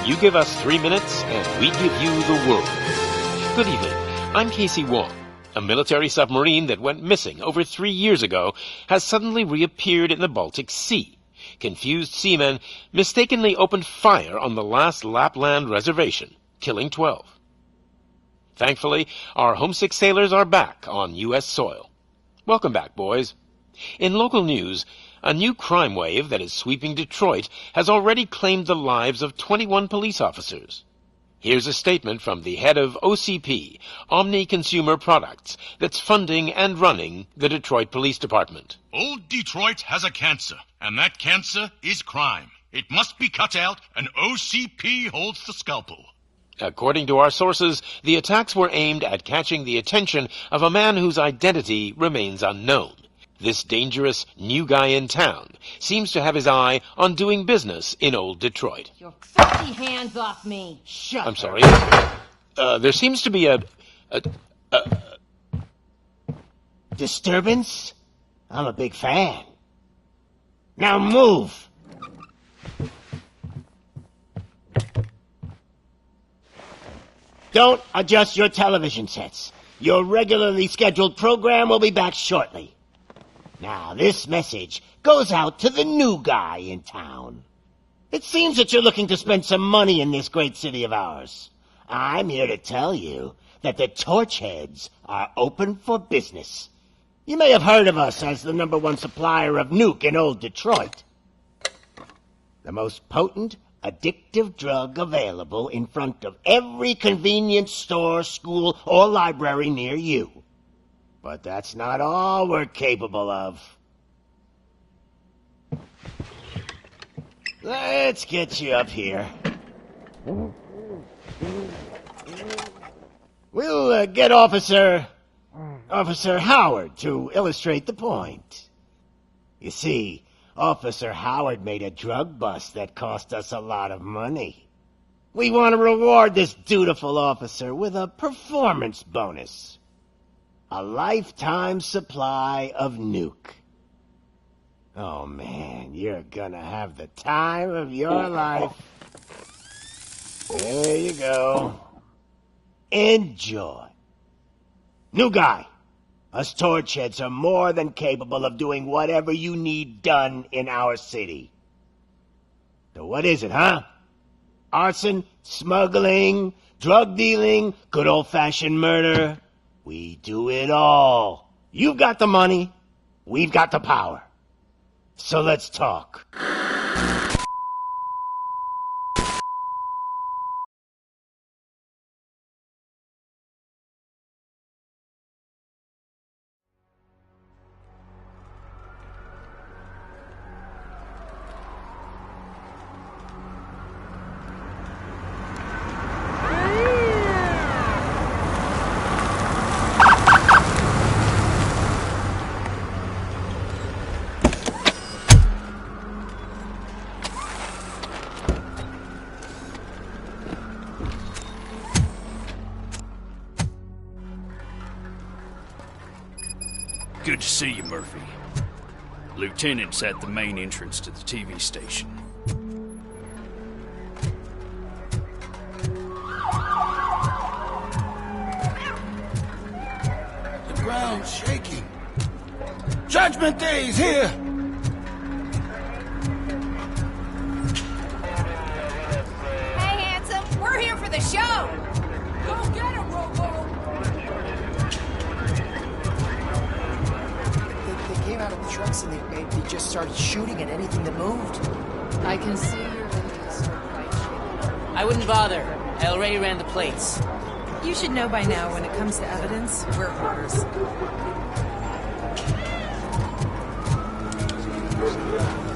You give us 3 minutes, and we give you the world. Good evening. I'm Casey Wong. A military submarine that went missing over 3 years ago has suddenly reappeared in the Baltic Sea. Confused seamen mistakenly opened fire on the last Lapland reservation, killing 12. Thankfully, our homesick sailors are back on U.S. soil. Welcome back, boys. In local news, a new crime wave that is sweeping Detroit has already claimed the lives of 21 police officers. Here's a statement from the head of OCP, Omni Consumer Products, that's funding and running the Detroit Police Department. Old Detroit has a cancer, and that cancer is crime. It must be cut out, and OCP holds the scalpel. According to our sources, the attacks were aimed at catching the attention of a man whose identity remains unknown. This dangerous new guy in town seems to have his eye on doing business in old Detroit. Your filthy hands off me! I'm sorry. There seems to be a disturbance? I'm a big fan. Now move! Don't adjust your television sets. Your regularly scheduled program will be back shortly. Now, this message goes out to the new guy in town. It seems that you're looking to spend some money in this great city of ours. I'm here to tell you that the Torchheads are open for business. You may have heard of us as the #1 supplier of nuke in old Detroit. The most potent, addictive drug available in front of every convenience store, school, or library near you. But that's not all we're capable of. Let's get you up here. We'll get Officer Howard to illustrate the point. You see, Officer Howard made a drug bust that cost us a lot of money. We want to reward this dutiful officer with a performance bonus. A lifetime supply of nuke. Oh man, you're gonna have the time of your life. There you go. Enjoy. New guy, us Torchheads are more than capable of doing whatever you need done in our city. So what is it, huh? Arson, smuggling, drug dealing, good old-fashioned murder? We do it all. You've got the money, we've got the power. So let's talk. Good to see you, Murphy. Lieutenant's at the main entrance to the TV station. The ground's shaking. Judgment Day's here! Hey, handsome, we're here for the show! Go get him, Robo! They came out of the trucks and they just started shooting at anything that moved. I can see your videos are quite shitty. I wouldn't bother. I already ran the plates. You should know by now when it comes to evidence, we're orders.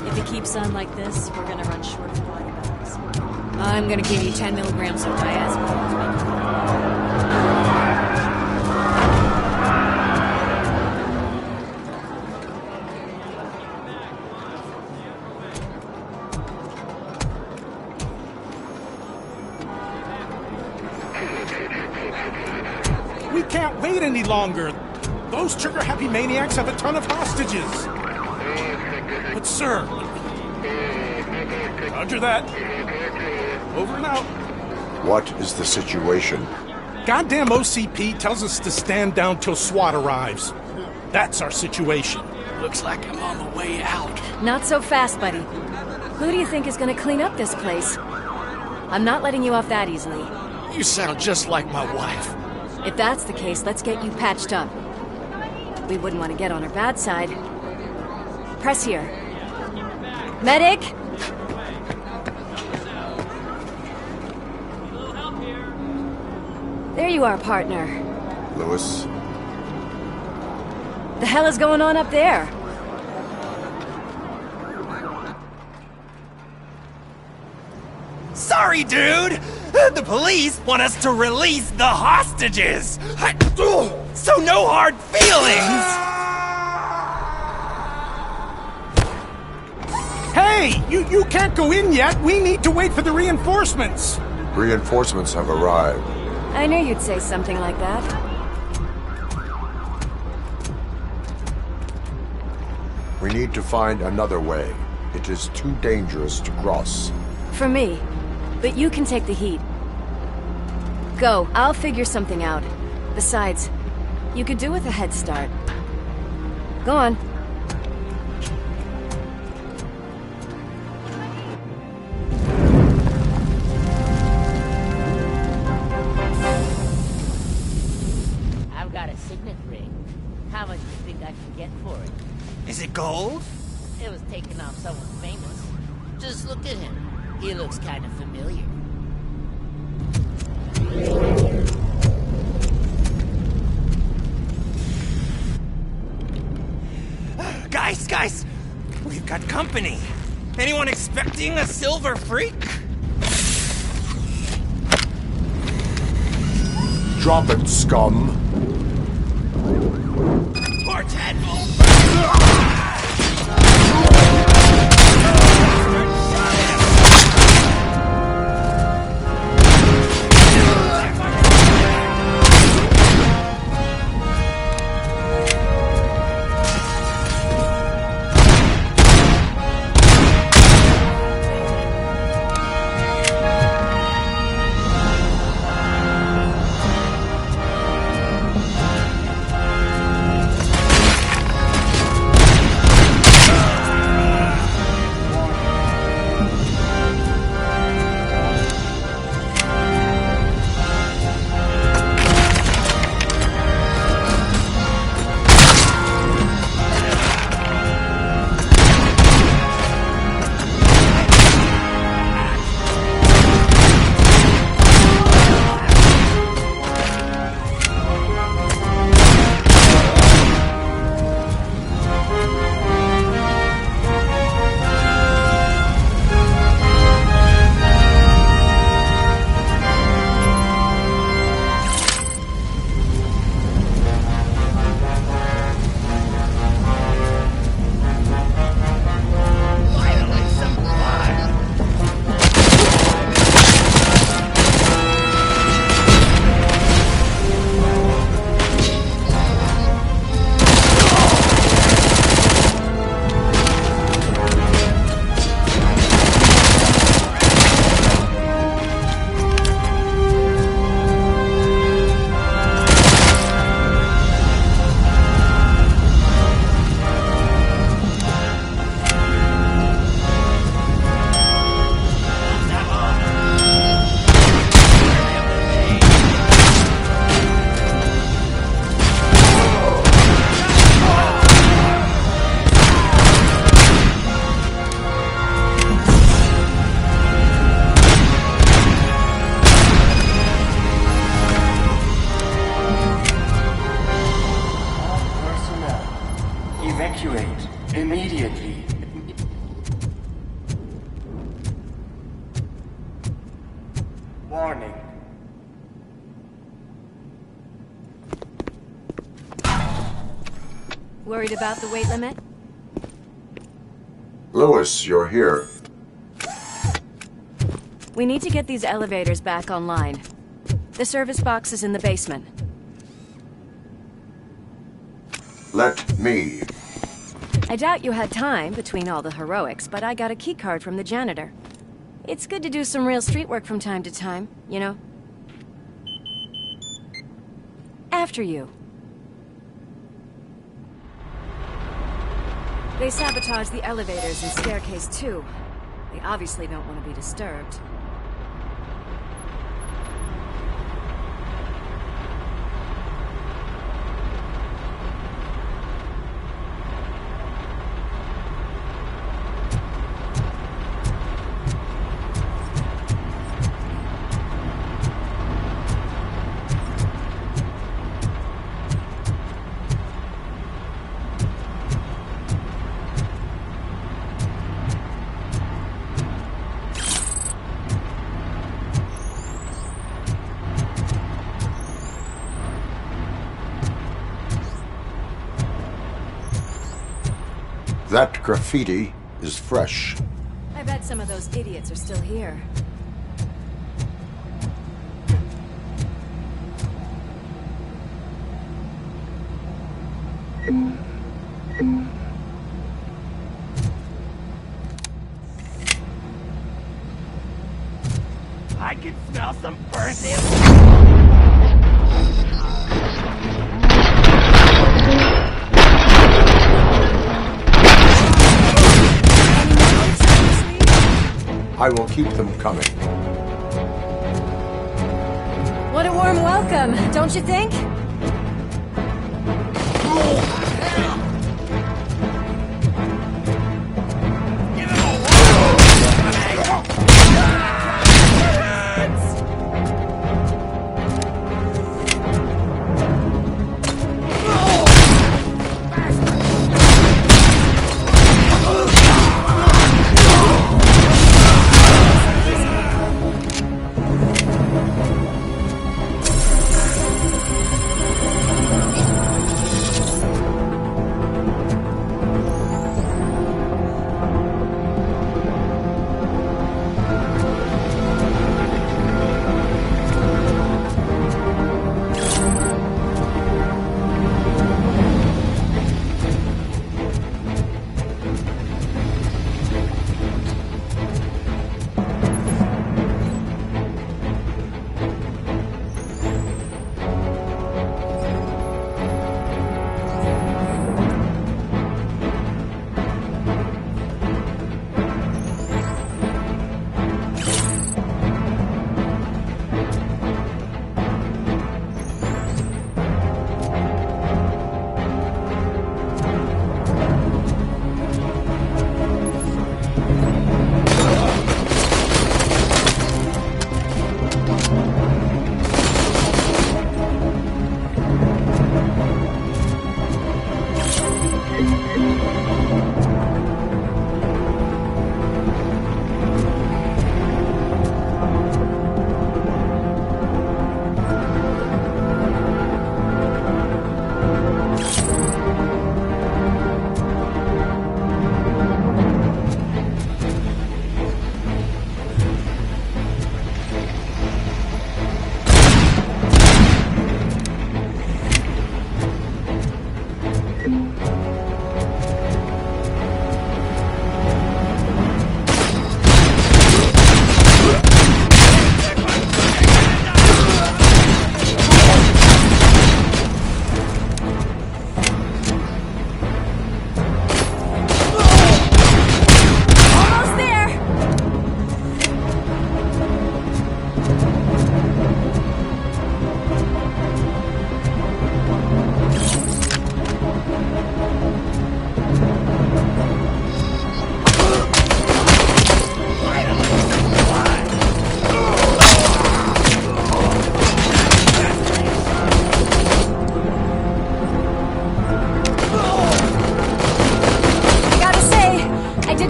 If it keeps on like this, we're gonna run short of body bags. I'm gonna give you 10 milligrams of diazepam. We can't wait any longer. Those trigger-happy maniacs have a ton of hostages. But sir, Roger that. Over and out. What is the situation? Goddamn OCP tells us to stand down till SWAT arrives. That's our situation. Looks like I'm on the way out. Not so fast, buddy. Who do you think is gonna clean up this place? I'm not letting you off that easily. You sound just like my wife. If that's the case, let's get you patched up. We wouldn't want to get on her bad side. Press here. Medic! There you are, partner. Lewis? The hell is going on up there? Sorry, dude! The police want us to release the hostages! So no hard feelings! Hey! You can't go in yet! We need to wait for the reinforcements! Reinforcements have arrived. I knew you'd say something like that. We need to find another way. It is too dangerous to cross. For me. But you can take the heat. Go, I'll figure something out. Besides, you could do with a head start. Go on. I've got a signet ring. How much do you think I can get for it? Is it gold? It was taken off someone famous. Just look at him. He looks kind of familiar. Guys! We've got company. Anyone expecting a silver freak? Drop it, scum. Poor tadpole. Evacuate immediately. Warning. Worried about the weight limit? Lewis, you're here. We need to get these elevators back online. The service box is in the basement. Let me. I doubt you had time between all the heroics, but I got a keycard from the janitor. It's good to do some real street work from time to time, you know? After you. They sabotaged the elevators and staircase too. They obviously don't want to be disturbed. That graffiti is fresh. I bet some of those idiots are still here. I can smell some burnt I will keep them coming. What a warm welcome, don't you think?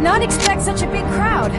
Not expect such a big crowd.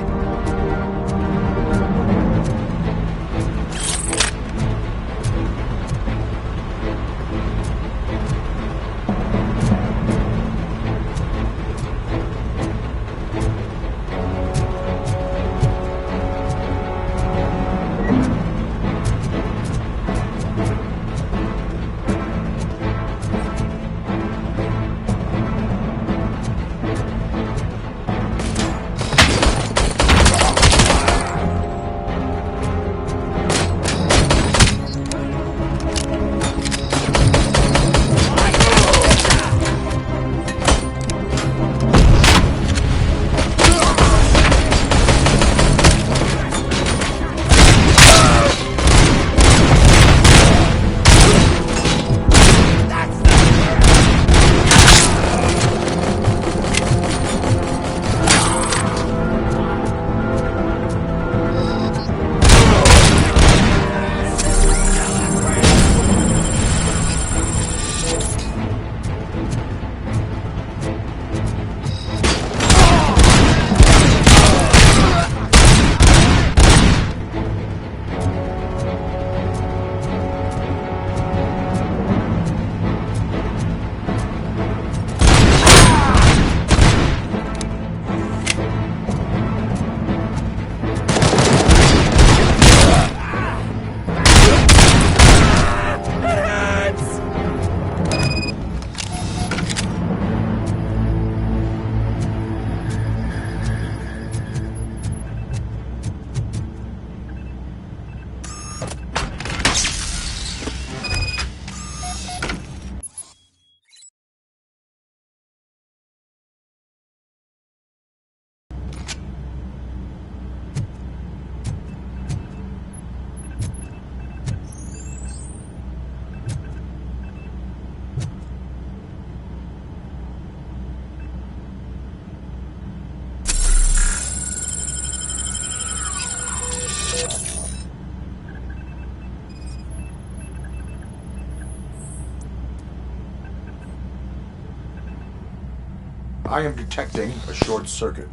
I am detecting a short circuit.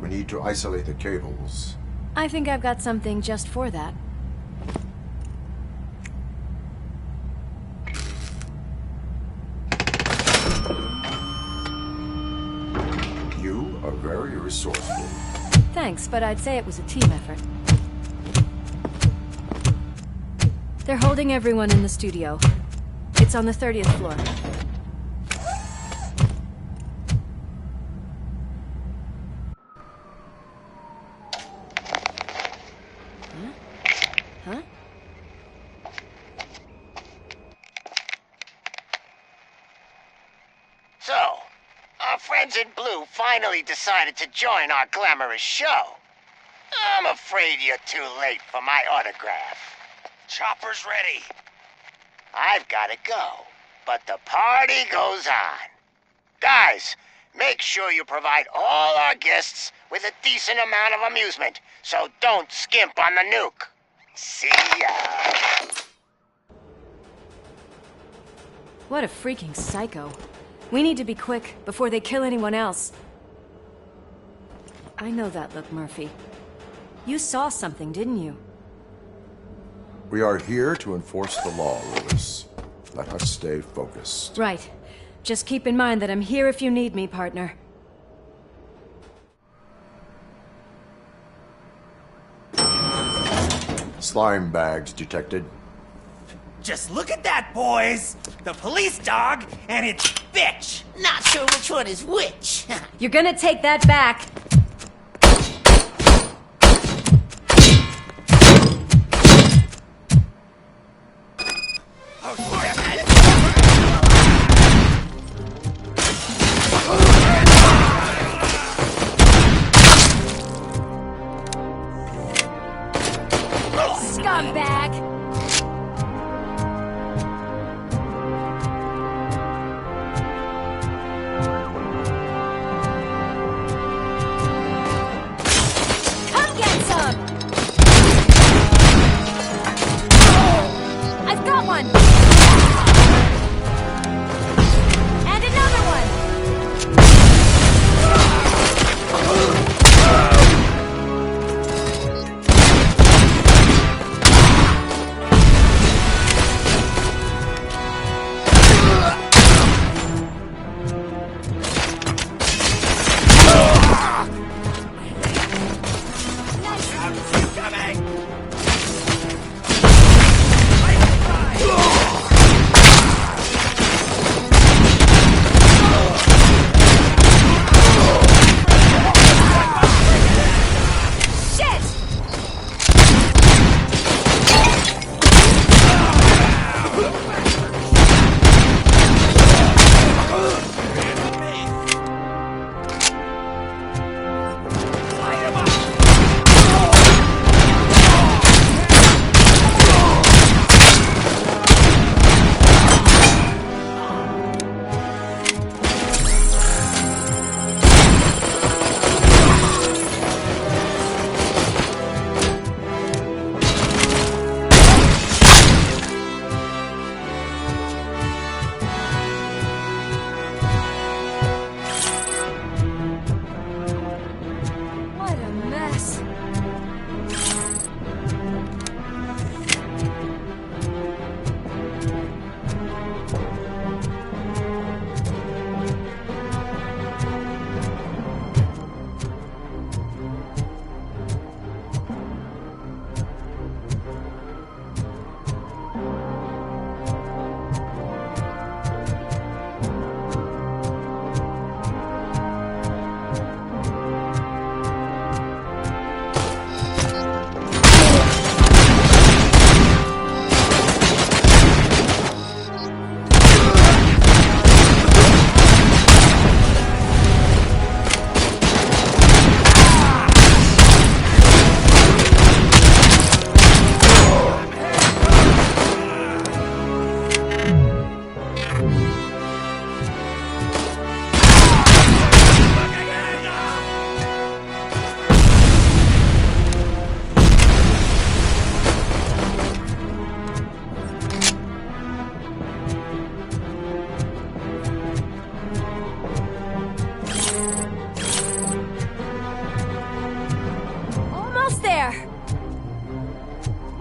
We need to isolate the cables. I think I've got something just for that. You are very resourceful. Thanks, but I'd say it was a team effort. They're holding everyone in the studio. It's on the 30th floor. Huh? So, our friends in blue finally decided to join our glamorous show. I'm afraid you're too late for my autograph. Chopper's ready. I've got to go, but the party goes on. Guys, make sure you provide all our guests with a decent amount of amusement, so don't skimp on the nuke. See ya. What a freaking psycho. We need to be quick before they kill anyone else. I know that look, Murphy. You saw something, didn't you? We are here to enforce the law, Lewis. Let us stay focused. Right. Just keep in mind that I'm here if you need me, partner. Slime bags detected. Just look at that, boys! The police dog and its bitch! Not sure which one is which. You're gonna take that back. Scumbag!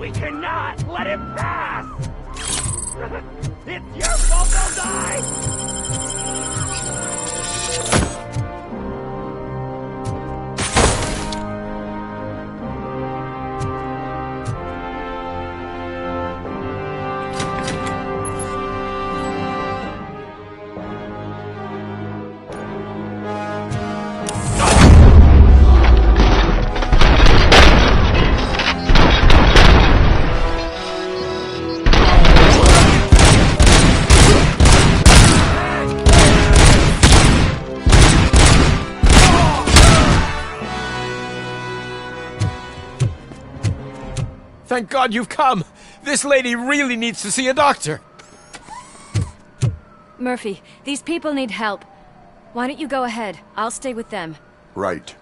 We cannot let him pass! It's your fault they'll die! Thank God you've come! This lady really needs to see a doctor! Murphy, these people need help. Why don't you go ahead? I'll stay with them. Right.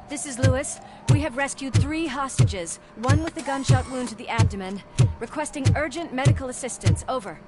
This is Lewis. We have rescued 3 hostages, one with a gunshot wound to the abdomen. Requesting urgent medical assistance. Over.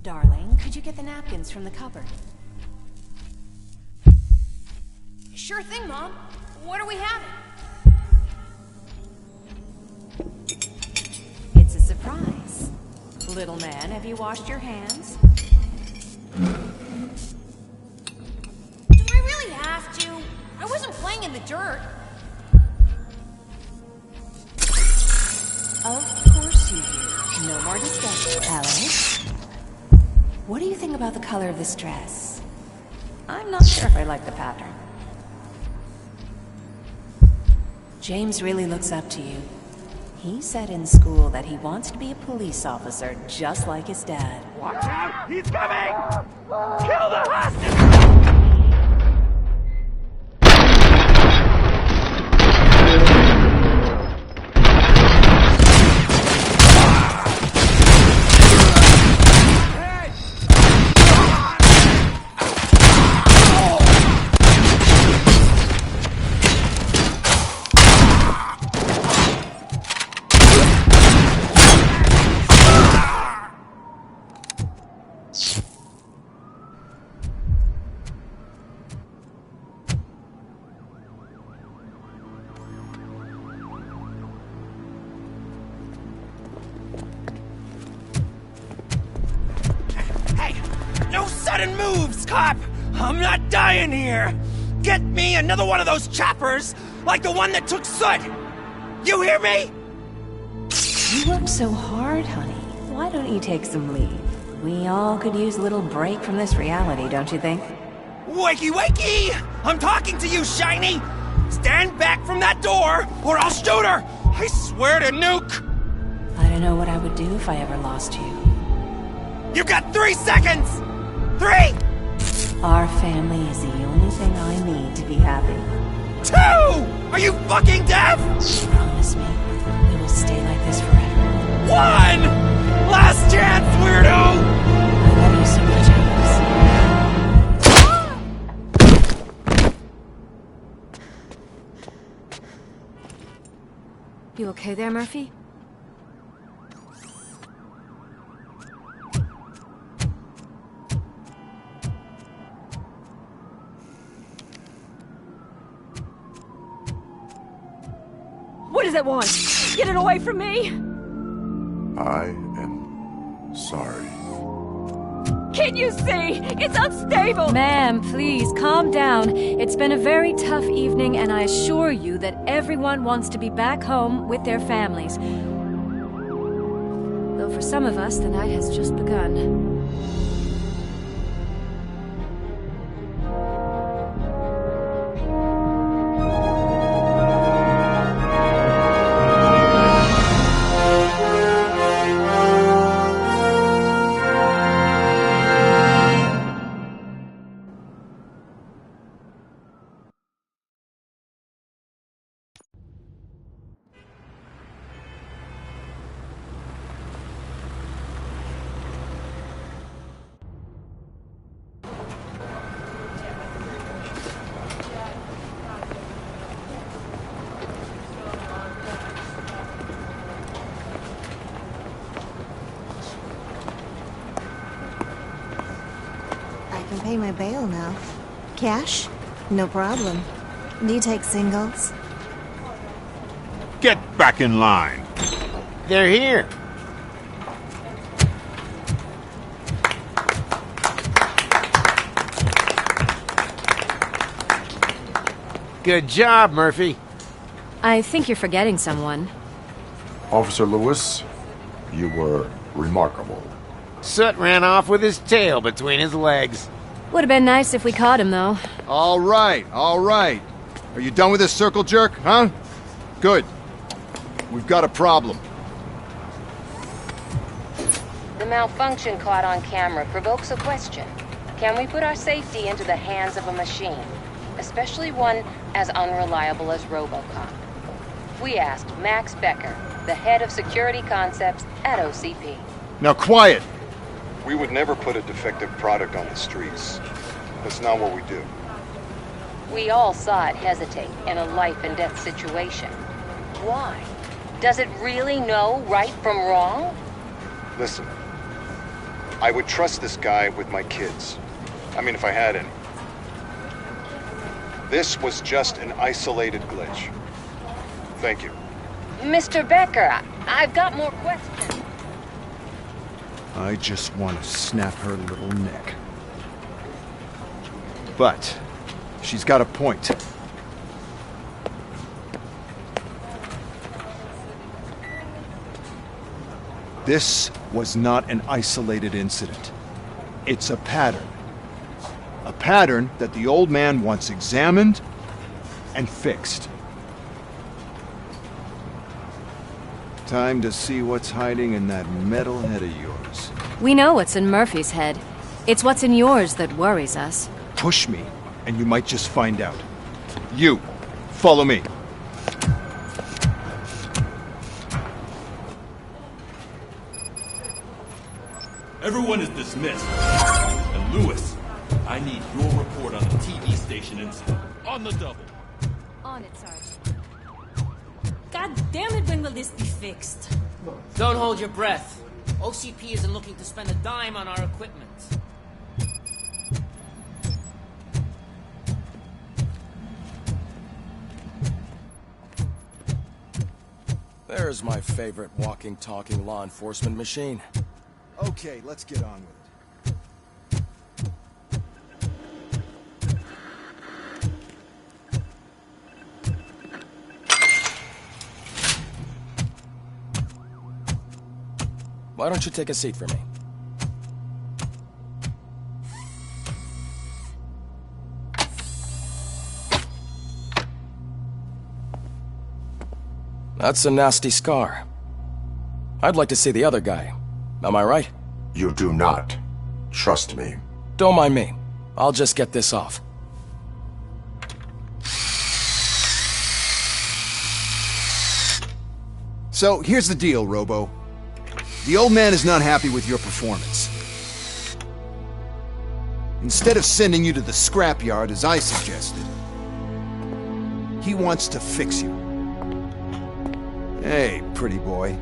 Darling, could you get the napkins from the cupboard? Sure thing, Mom. What are we having? It's a surprise. Little man, have you washed your hands? Do I really have to? I wasn't playing in the dirt. Of course you do. No more discussion. Alice? What do you think about the color of this dress? I'm not sure if I like the pattern. James really looks up to you. He said in school that he wants to be a police officer just like his dad. Watch out! He's coming! Kill the hostage! No sudden moves, cop! I'm not dying here! Get me another one of those choppers, like the one that took Soot! You hear me? You work so hard, honey. Why don't you take some leave? We all could use a little break from this reality, don't you think? Wakey, wakey! I'm talking to you, Shiny! Stand back from that door, or I'll shoot her! I swear to nuke! I don't know what I would do if I ever lost you. You got 3 seconds! 3! Our family is the only thing I need to be happy. 2! Are you fucking deaf? Promise me, we will stay like this forever. 1! Last chance, weirdo! I love you so much, Alice. You okay there, Murphy? What does it want? Get it away from me! I am sorry. Can't you see? It's unstable! Ma'am, please, calm down. It's been a very tough evening, and I assure you that everyone wants to be back home with their families. Though for some of us, the night has just begun. I can pay my bail now. Cash? No problem. Do you take singles? Get back in line. They're here. Good job, Murphy. I think you're forgetting someone. Officer Lewis, you were remarkable. Soot ran off with his tail between his legs. Would have been nice if we caught him, though. All right, all right. Are you done with this circle jerk, huh? Good. We've got a problem. The malfunction caught on camera provokes a question. Can we put our safety into the hands of a machine? Especially one as unreliable as Robocop. We asked Max Becker, the head of security concepts at OCP. Now quiet! We would never put a defective product on the streets. That's not what we do. We all saw it hesitate in a life-and-death situation. Why? Does it really know right from wrong? Listen, I would trust this guy with my kids. I mean, if I had any. This was just an isolated glitch. Thank you. Mr. Becker, I've got more questions. I just want to snap her little neck. But she's got a point. This was not an isolated incident. It's a pattern. A pattern that the old man wants examined and fixed. Time to see what's hiding in that metal head of yours. We know what's in Murphy's head. It's what's in yours that worries us. Push me, and you might just find out. You, follow me. Everyone is dismissed. And Lewis, I need your report on the TV station incident. On the double. On it, Sarge. God damn it, when will this be fixed? Don't hold your breath. OCP isn't looking to spend a dime on our equipment. There's my favorite walking, talking law enforcement machine. Okay, let's get on with it. Why don't you take a seat for me? That's a nasty scar. I'd like to see the other guy. Am I right? You do not. Trust me. Don't mind me. I'll just get this off. So, here's the deal, Robo. The old man is not happy with your performance. Instead of sending you to the scrapyard as I suggested, he wants to fix you. Hey, pretty boy.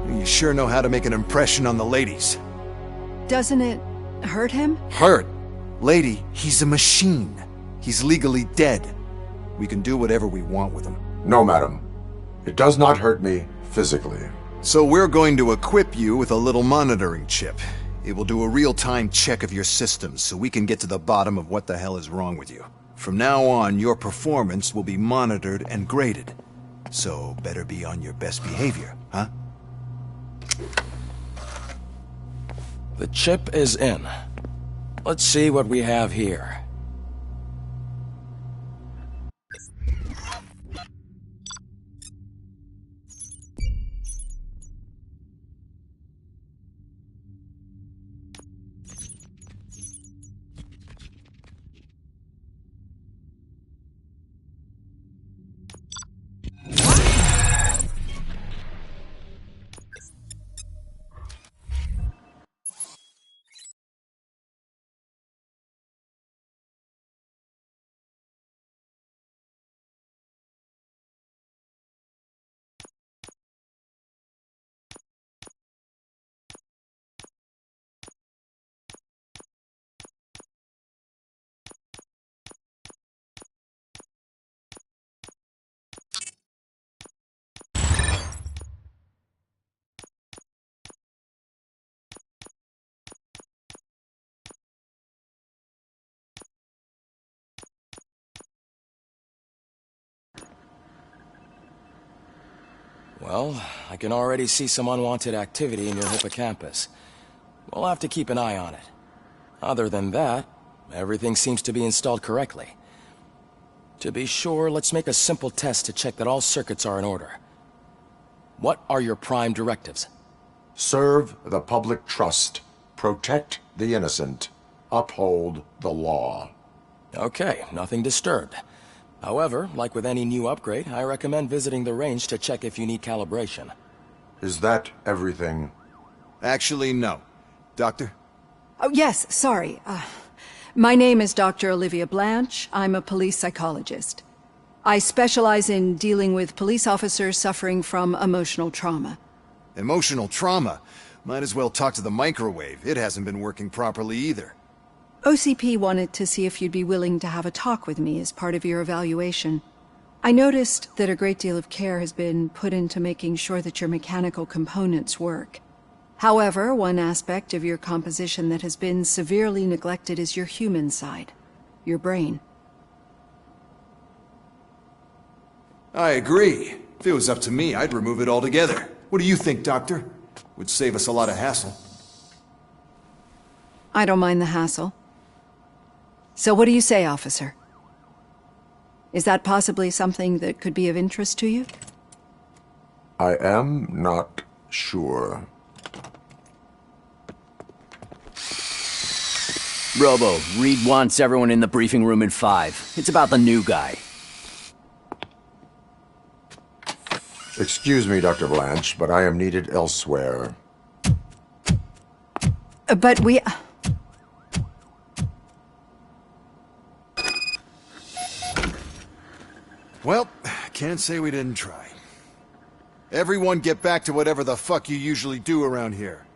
You sure know how to make an impression on the ladies. Doesn't it hurt him? Hurt? Lady, he's a machine. He's legally dead. We can do whatever we want with him. No, madam. It does not hurt me physically. So we're going to equip you with a little monitoring chip. It will do a real-time check of your systems so we can get to the bottom of what the hell is wrong with you. From now on, your performance will be monitored and graded. So better be on your best behavior, huh? The chip is in. Let's see what we have here. Well, I can already see some unwanted activity in your hippocampus. We'll have to keep an eye on it. Other than that, everything seems to be installed correctly. To be sure, let's make a simple test to check that all circuits are in order. What are your prime directives? Serve the public trust. Protect the innocent. Uphold the law. Okay, nothing disturbed. However, like with any new upgrade, I recommend visiting the range to check if you need calibration. Is that everything? Actually, no. Doctor? Oh, yes, sorry. My name is Dr. Olivia Blanche. I'm a police psychologist. I specialize in dealing with police officers suffering from emotional trauma. Emotional trauma? Might as well talk to the microwave. It hasn't been working properly either. OCP wanted to see if you'd be willing to have a talk with me as part of your evaluation. I noticed that a great deal of care has been put into making sure that your mechanical components work. However, one aspect of your composition that has been severely neglected is your human side, your brain. I agree. If it was up to me, I'd remove it altogether. What do you think, Doctor? Would save us a lot of hassle. I don't mind the hassle. So what do you say, officer? Is that possibly something that could be of interest to you? I am not sure. Robo, Reed wants everyone in the briefing room in 5. It's about the new guy. Excuse me, Dr. Blanche, but I am needed elsewhere. But we... Well, can't say we didn't try. Everyone get back to whatever the fuck you usually do around here.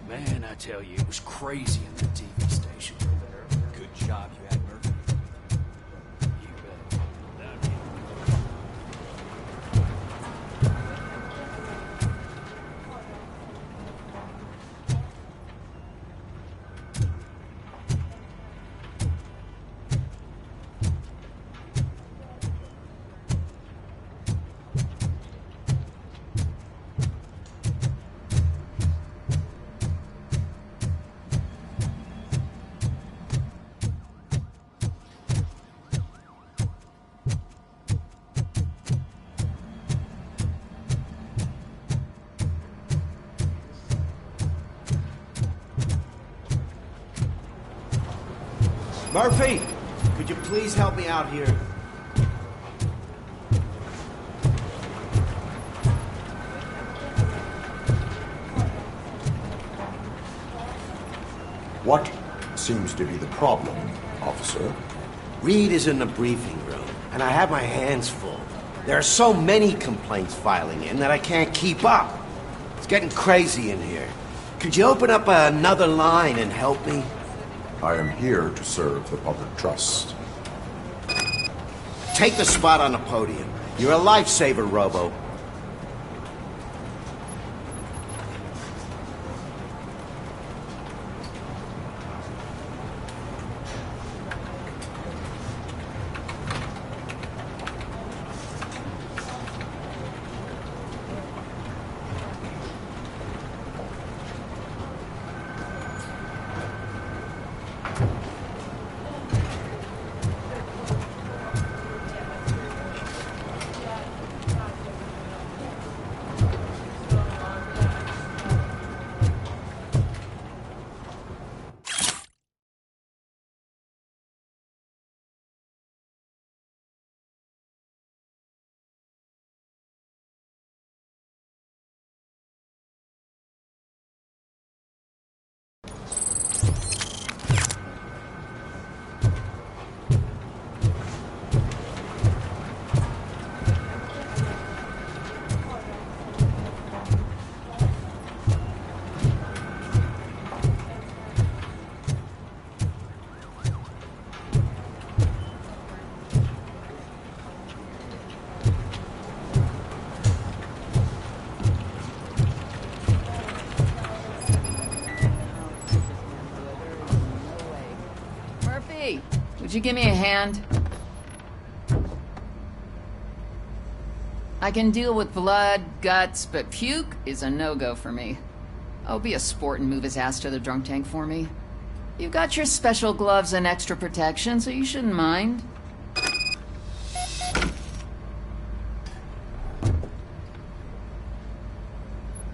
Man, I tell you, it was crazy in the TV station. Good job you had Murphy. You bet. Murphy, could you please help me out here? What seems to be the problem, officer? Reed is in the briefing room, and I have my hands full. There are so many complaints filing in that I can't keep up. It's getting crazy in here. Could you open up another line and help me? I am here to serve the public trust. Take the spot on the podium. You're a lifesaver, Robo. Would you give me a hand? I can deal with blood, guts, but puke is a no-go for me. Oh, be a sport and move his ass to the drunk tank for me. You've got your special gloves and extra protection, so you shouldn't mind.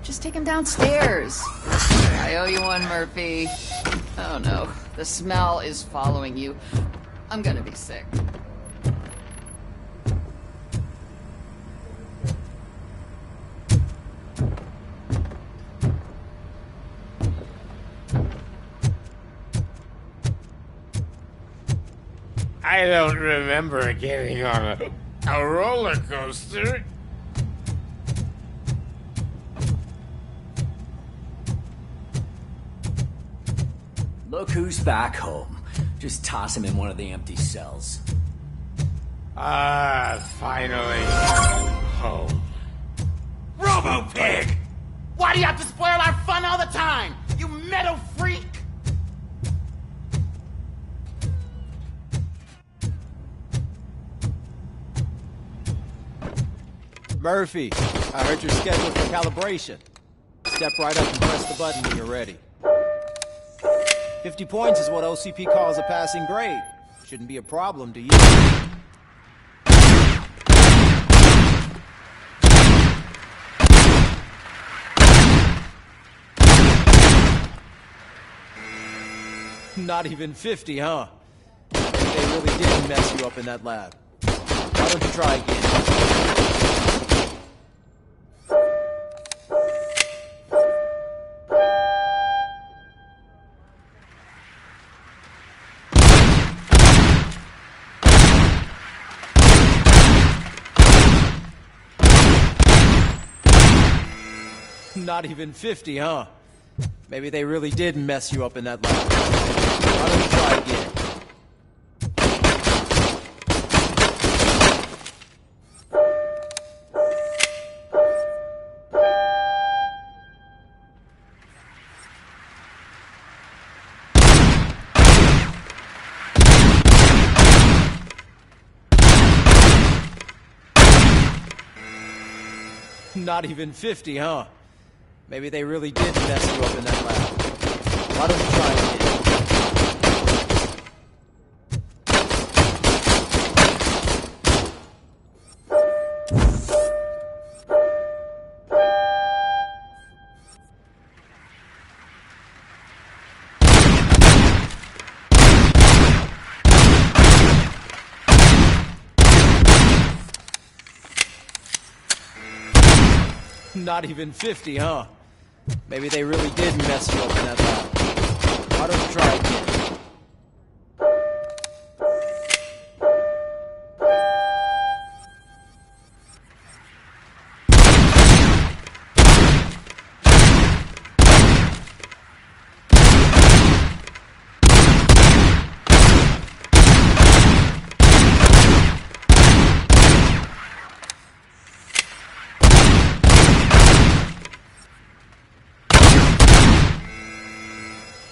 Just take him downstairs. I owe you one, Murphy. Oh no, the smell is following you. I'm gonna be sick. I don't remember getting on a roller coaster. Look who's back home. Just toss him in one of the empty cells. Finally. Home. Robo-Pig! Why do you have to spoil our fun all the time? You metal freak! Murphy, I heard you're scheduled for calibration. Step right up and press the button when you're ready. 50 points is what OCP calls a passing grade. Shouldn't be a problem to you. Not even 50, huh? They really did mess you up in that lab. Why don't you try again? Not even 50, huh? Maybe they really did mess you up in that lab. Why don't you try again? Not even 50, huh? Maybe they really did mess you up in that lab. Why don't you try again? Not even 50, huh? Maybe they really did mess you up in that lab. Why don't you try again?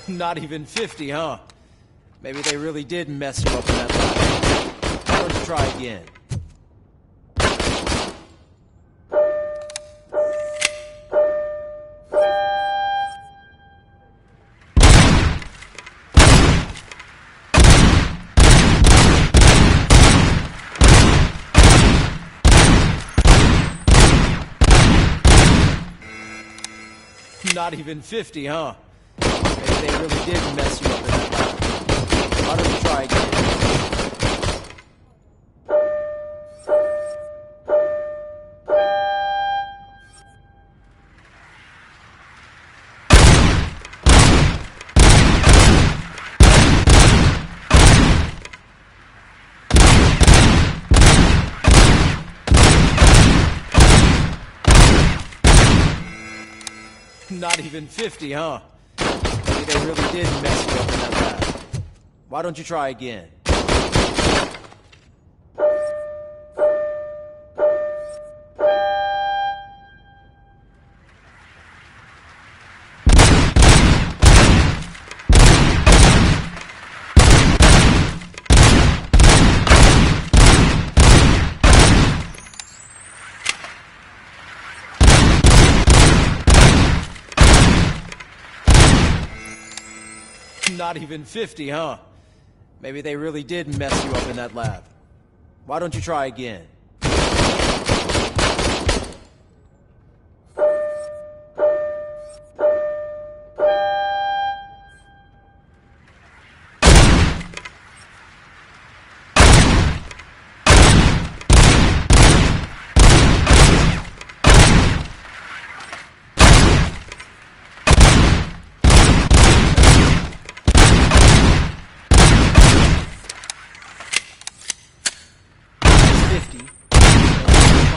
Not even 50, huh? Maybe they really did mess you up in that lab. Why don't you try again? Not even 50, huh? Maybe they really did mess you up in that lab. Why don't you try again? Not even 50, huh? Maybe they really did mess you up in that lab. Why don't you try again? Not even 50, huh? Maybe they really did mess you up in that lab. Why don't you try again?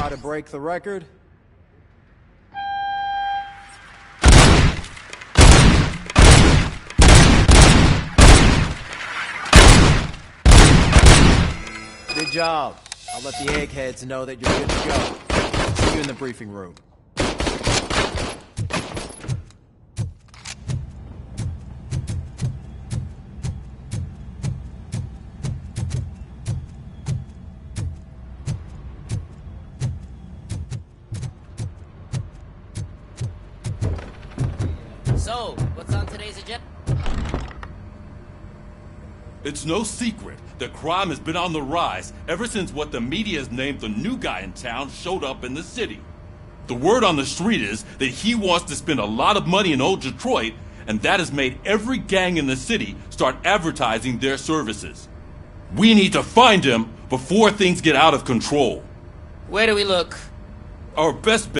Try to break the record? Good job. I'll let the eggheads know that you're good to go. See you in the briefing room. So, what's on today's agenda? It's no secret that crime has been on the rise ever since what the media has named the new guy in town showed up in the city. The word on the street is that he wants to spend a lot of money in old Detroit, and that has made every gang in the city start advertising their services. We need to find him before things get out of control. Where do we look? Our best bet